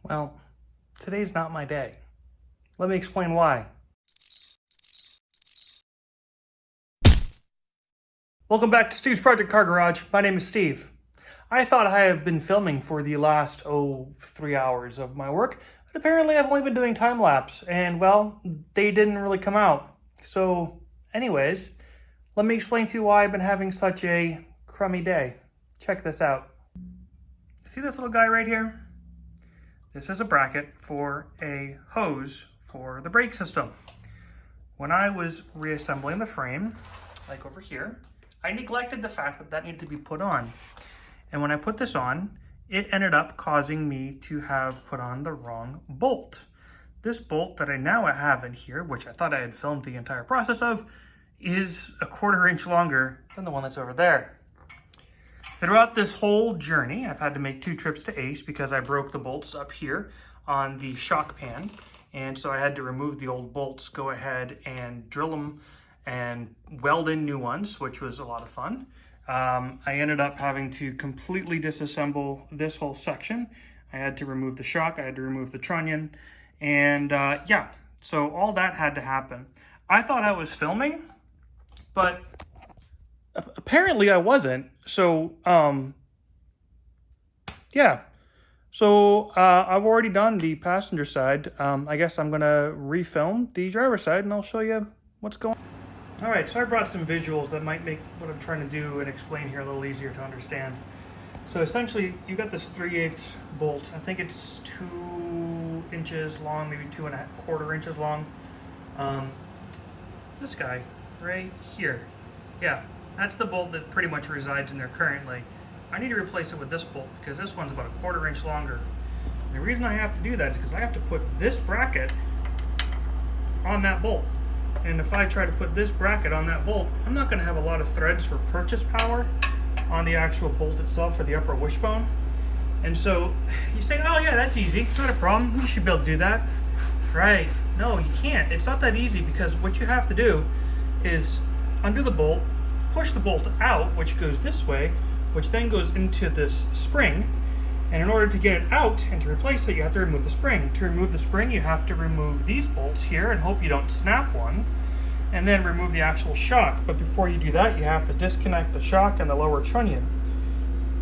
Well, today's not my day. Let me explain why. Welcome back to Steve's Project Car Garage. My name is Steve. I thought I have been filming for the last, 3 hours of my work, but apparently I've only been doing time-lapse, and well, they didn't really come out. So, anyways, let me explain to you why I've been having such a crummy day. Check this out. See this little guy right here? This is a bracket for a hose for the brake system. When I was reassembling the frame, like over here, I neglected the fact that that needed to be put on. And when I put this on, it ended up causing me to have put on the wrong bolt. This bolt that I now have in here, which I thought I had filmed the entire process of, is a 1/4 inch longer than the one that's over there. Throughout this whole journey, I've had to make 2 trips to Ace because I broke the bolts up here on the shock pan. And so I had to remove the old bolts, go ahead and drill them and weld in new ones, which was a lot of fun. I ended up having to completely disassemble this whole section. I had to remove the shock, I had to remove the trunnion, and yeah, so all that had to happen. I thought I was filming, but apparently I wasn't. So, yeah. So I've already done the passenger side. I guess I'm gonna refilm the driver's side and I'll show you what's going on. All right, so I brought some visuals that might make what I'm trying to do and explain here a little easier to understand. So essentially, you got this 3/8 bolt. I think it's 2 inches long, maybe 2¼ inches long. This guy right here. Yeah, that's the bolt that pretty much resides in there currently. I need to replace it with this bolt because this one's about a 1/4 inch longer. And the reason I have to do that is because I have to put this bracket on that bolt. And if I try to put this bracket on that bolt, I'm not going to have a lot of threads for purchase power on the actual bolt itself for the upper wishbone. And so you say, oh yeah, that's easy, it's not a problem, you should be able to do that. Right, no, you can't. It's not that easy because what you have to do is undo the bolt, push the bolt out, which goes this way, which then goes into this spring. And in order to get it out and to replace it, you have to remove the spring. To remove the spring, you have to remove these bolts here and hope you don't snap one, and then remove the actual shock. But before you do that, you have to disconnect the shock and the lower trunnion.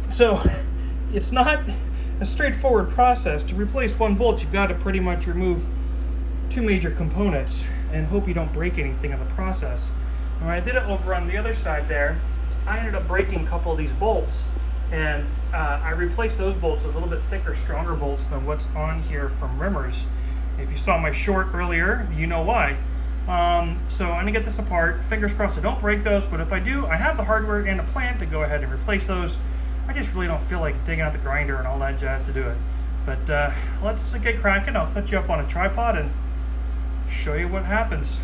So it's not a straightforward process. To replace one bolt, you've got to pretty much remove 2 major components and hope you don't break anything in the process. And when I did it over on the other side there, I ended up breaking a couple of these bolts, and I replaced those bolts with a little bit thicker, stronger bolts than what's on here from Rimmers. If you saw my short earlier, you know why. So I'm gonna get this apart. Fingers crossed I don't break those, but if I do, I have the hardware and a plan to go ahead and replace those. I just really don't feel like digging out the grinder and all that jazz to do it. But let's get cracking. I'll set you up on a tripod and show you what happens.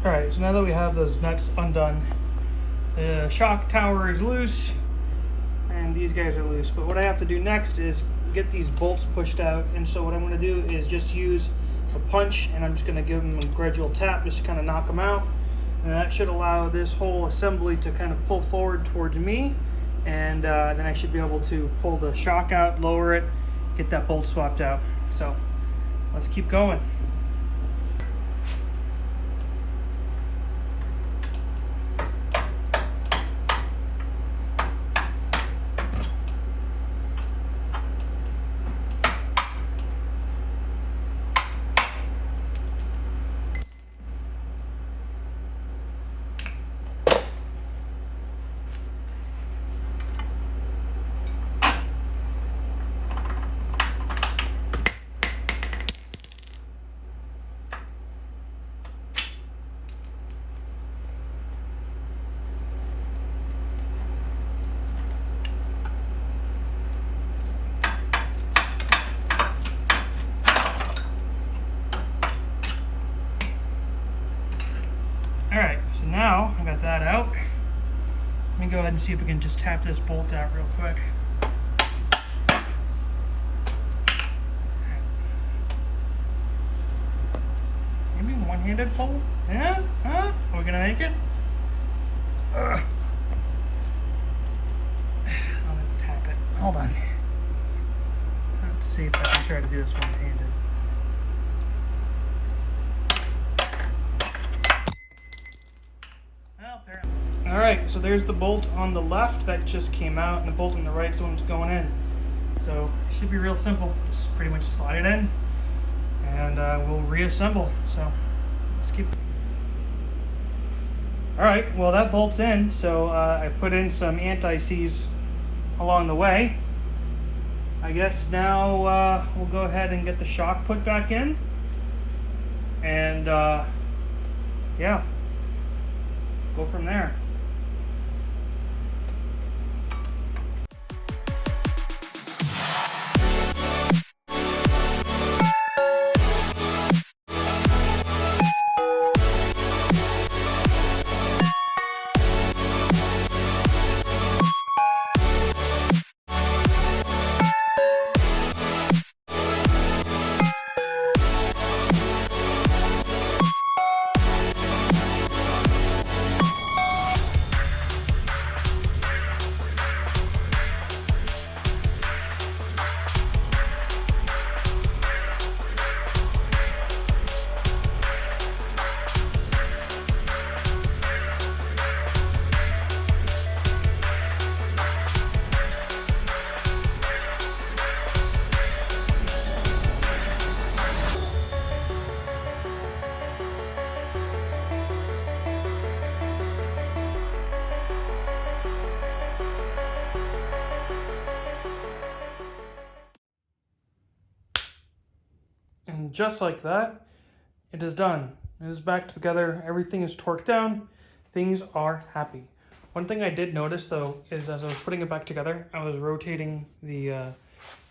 Alright, so now that we have those nuts undone, the shock tower is loose and these guys are loose. But what I have to do next is get these bolts pushed out. And so what I'm going to do is just use a punch, and I'm just going to give them a gradual tap just to kind of knock them out. And that should allow this whole assembly to kind of pull forward towards me. And then I should be able to pull the shock out, lower it, get that bolt swapped out. So let's keep going. now I got that out. Let me go ahead and see if we can just tap this bolt out real quick. Maybe one-handed pull? Yeah? Huh? Are we gonna make it? I'll tap it. Hold on. Let's see if I can try to do this one-handed. Well, apparently. Alright, so there's the bolt on the left that just came out, and the bolt on the right is the one that's going in. So it should be real simple. Just pretty much slide it in, and we'll reassemble. So let's keep. Alright, well that bolt's in, so I put in some anti-seize along the way. I guess now we'll go ahead and get the shock put back in, and yeah, go from there. And just like that, it is done. It is back together. Everything is torqued down. Things are happy. One thing I did notice though is as I was putting it back together, I was rotating the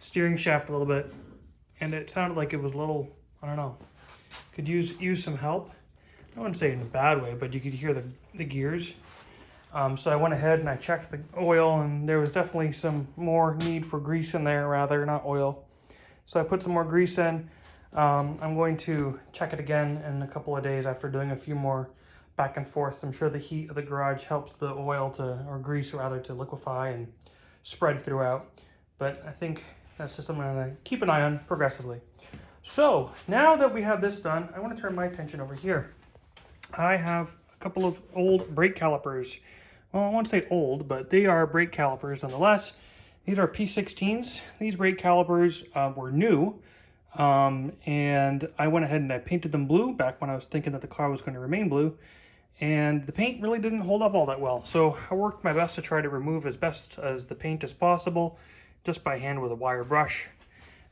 steering shaft a little bit, and it sounded like it was a little, I don't know, could use some help. I wouldn't say in a bad way, but you could hear the gears. So I went ahead and I checked the oil, and there was definitely some more need for grease in there, rather, not oil. So I put some more grease in. I'm going to check it again in a couple of days after doing a few more back and forth. I'm sure the heat of the garage helps the oil or grease rather, to liquefy and spread throughout. But I think that's just something I'm going to keep an eye on progressively. So now that we have this done, I want to turn my attention over here. I have a couple of old brake calipers. Well, I won't say old, but they are brake calipers nonetheless. These are P16s. These brake calipers were new. And I went ahead and I painted them blue back when I was thinking that the car was going to remain blue, and the paint really didn't hold up all that well. So I worked my best to try to remove as best as the paint as possible, just by hand with a wire brush.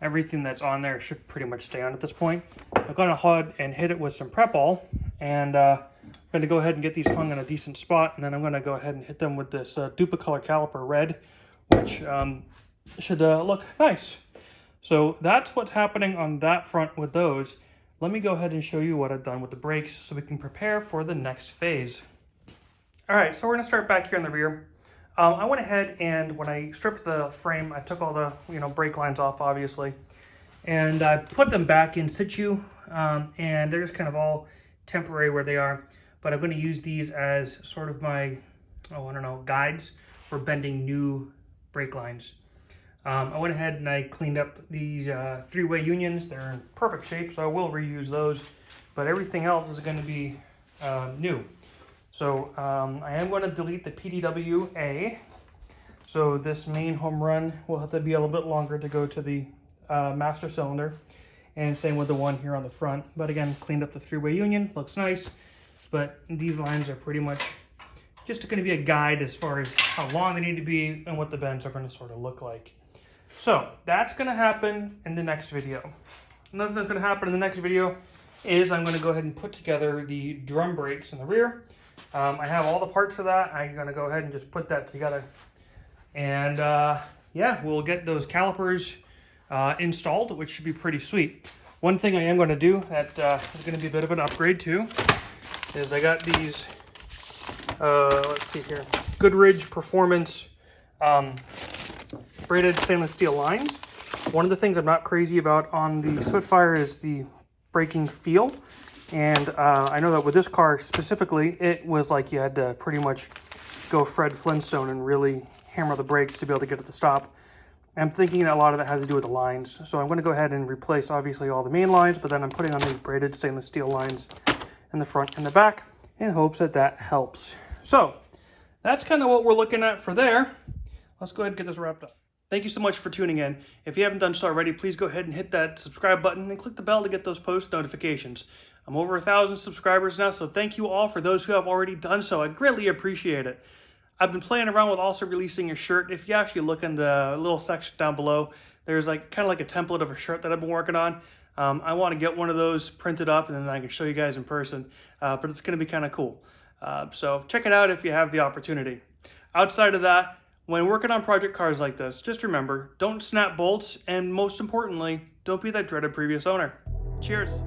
Everything that's on there should pretty much stay on at this point. I'm going to ahead and hit it with some prep all, and I'm going to go ahead and get these hung in a decent spot, and then I'm going to go ahead and hit them with this Duplicolor caliper red, which should look nice. So that's what's happening on that front with those. Let me go ahead and show you what I've done with the brakes so we can prepare for the next phase. All right, so we're gonna start back here in the rear. I went ahead and when I stripped the frame, I took all the brake lines off, obviously, and I've put them back in situ, and they're just kind of all temporary where they are. But I'm gonna use these as sort of my, guides for bending new brake lines. I went ahead and I cleaned up these three-way unions. They're in perfect shape, so I will reuse those. But everything else is going to be new. So I am going to delete the PDW-A. So this main home run will have to be a little bit longer to go to the master cylinder. And same with the one here on the front. But again, cleaned up the three-way union. Looks nice. But these lines are pretty much just going to be a guide as far as how long they need to be and what the bends are going to sort of look like. So that's going to happen in the next video. Another thing that's going to happen in the next video is I'm going to go ahead and put together the drum brakes in the rear. I have all the parts for that. I'm going to go ahead and just put that together. And yeah, we'll get those calipers installed, which should be pretty sweet. One thing I am going to do that is going to be a bit of an upgrade too is I got these let's see here, Goodridge Performance braided stainless steel lines. One of the things I'm not crazy about on the Spitfire is the braking feel. And I know that with this car specifically, it was like you had to pretty much go Fred Flintstone and really hammer the brakes to be able to get it to stop. I'm thinking that a lot of that has to do with the lines. So I'm going to go ahead and replace obviously all the main lines, but then I'm putting on these braided stainless steel lines in the front and the back in hopes that that helps. So that's kind of what we're looking at for there. Let's go ahead and get this wrapped up. Thank you so much for tuning in. If you haven't done so already, please go ahead and hit that subscribe button and click the bell to get those post notifications. I'm over 1,000 subscribers now, so thank you all for those who have already done so. I greatly appreciate it. I've been playing around with also releasing a shirt. If you actually look in the little section down below, there's like kind of like a template of a shirt that I've been working on. I want to get one of those printed up and then I can show you guys in person, but it's going to be kind of cool. So check it out if you have the opportunity. Outside of that, when working on project cars like this, just remember, don't snap bolts, and most importantly, don't be that dreaded previous owner. Cheers.